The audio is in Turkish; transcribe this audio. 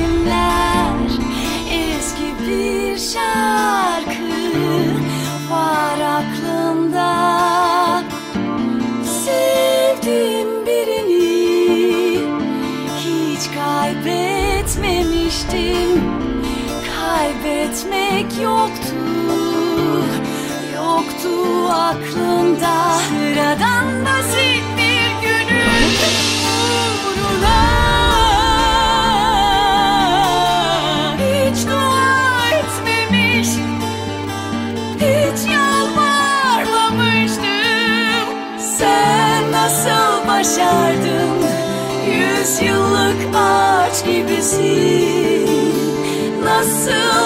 günler. Eski bir şarkı var aklımda. Sevdim birini, hiç kaybetmemiştim. Kaybetmek yoktu, yoktu aklımda. Sıradan basit bir günün uğruna hiç dua etmemiş, hiç yalvarmamıştım. Sen nasıl başardın? 100 yıllık ağaç gibisin. Nasıl